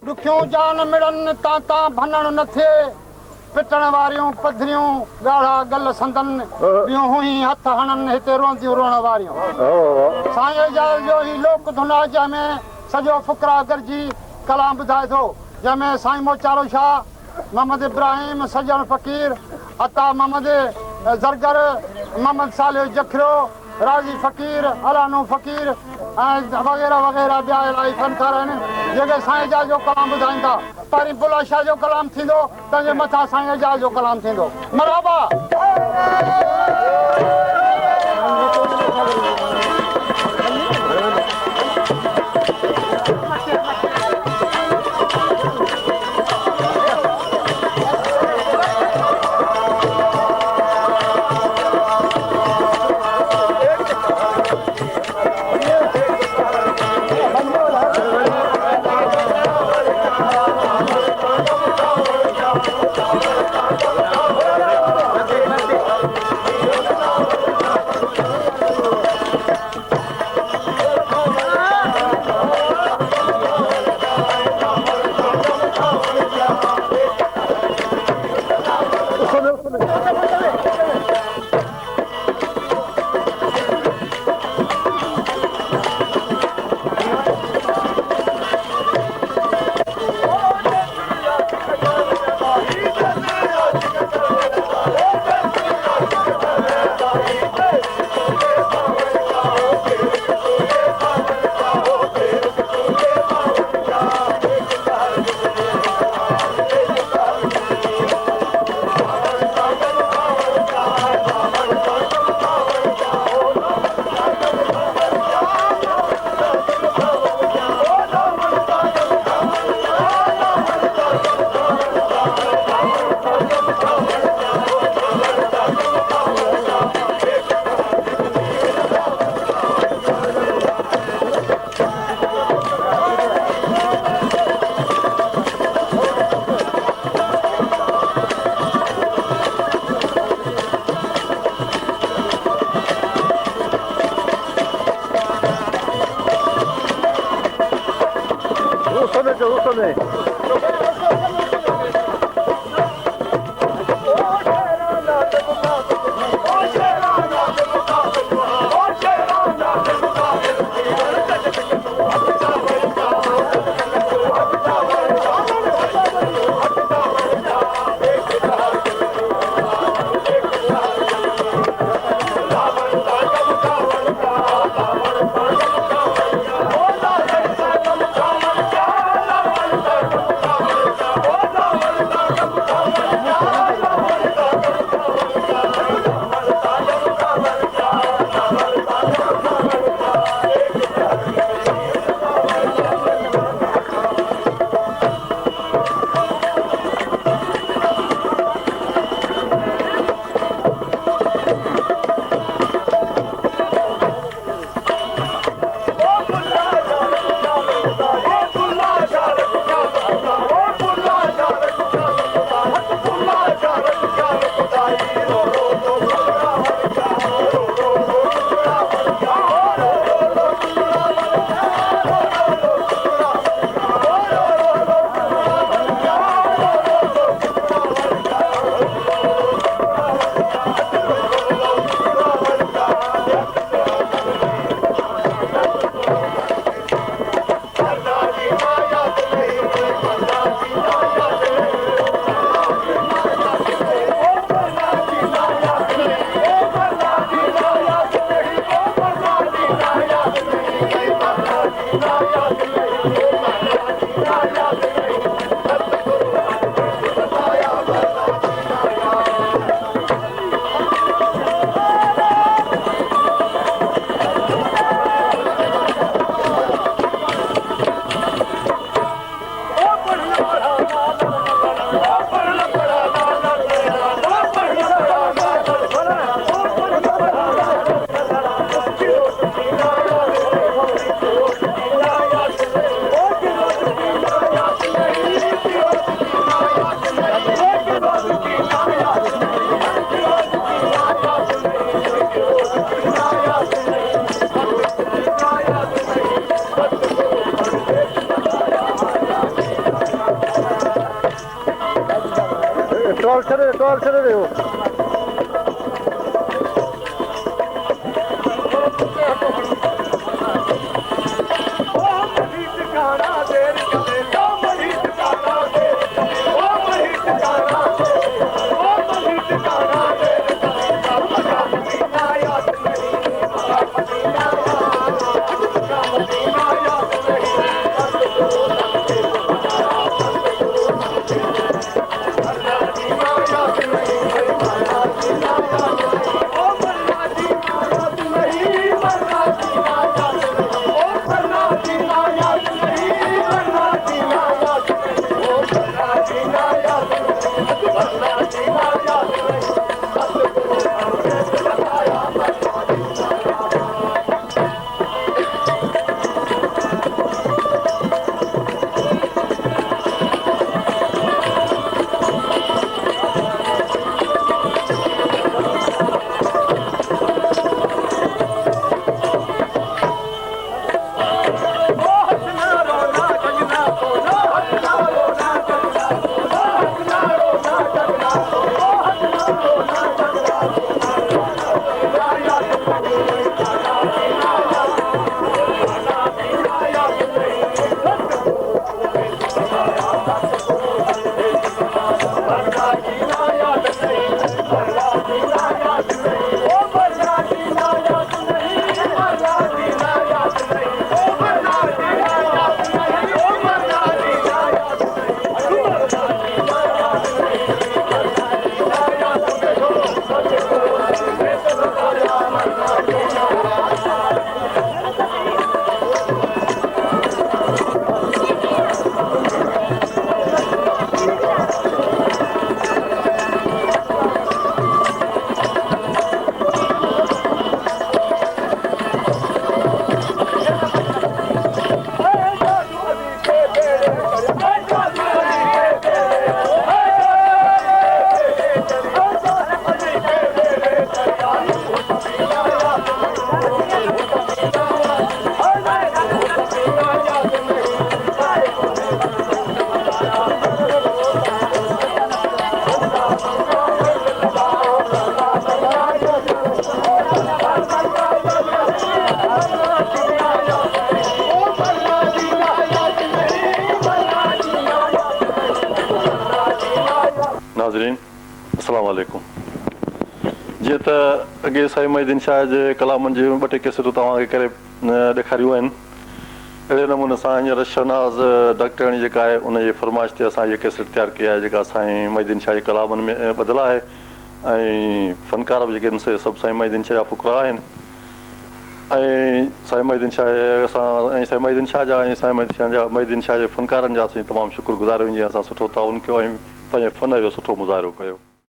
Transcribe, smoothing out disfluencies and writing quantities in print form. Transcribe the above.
रुखियों जान मिड़न ताता भनन न थे पिटण वारियों पधरियों गाढ़ा गल संदन बियूं हुई हथ हणन हिते रोंदियूं रोण वारियों साईं जाल जो ही लोक धुना जंहिंमें सॼो फुकरा गरजी कलाम ॿुधाए थो जंहिंमें साईं मोचारो शाह मोहम्मद इब्राहिम सजन फ़कीर अता मोहम्मद ज़रगर मोहम्मद सालिह जखरो राज़ी फ़कीर अलानो फ़कीर ऐं वग़ैरह वग़ैरह ॿिया इलाही फ़नकार आहिनि जेके साईं जाल जो कलाम ॿुधाईंदा पहिरीं बुला शाह जो कलाम थींदो तंहिंजे मथां साईं जाल जो कलाम थींदो मरहबा टॉल छॾे ॾियो नाज़रीन अस्सलाम वालेकुम जीअं त अॻे साईं मोहिद्दीन शाह जे कलामनि जूं ॿ टे केसेटूं तव्हांखे करे ॾेखारियूं आहिनि अहिड़े नमूने सां हींअर शहनाज़ डॉक्टराणी जेका आहे उनजी फरमाइश ते असां इहा केसेट तयारु कई आहे जेका साईं मोहिद्दीन शाह जे कलामनि में ॿधल आहे ऐं फनकार बि जेके आहिनि से सभु साईं मोहिद्दीन शाह जा फुकरा आहिनि ऐं साईं मोहिद्दीन शाह असां ऐं साईं मोहिद्दीन शाह जा ऐं साईं मोहिद्दीन शाह जे फनकारनि जा असीं तमामु शुक्रगुज़ार आहियूं जीअं असां सुठो ताउन कयो ऐं पंहिंजे फन जो सुठो मुज़ाहिरो कयो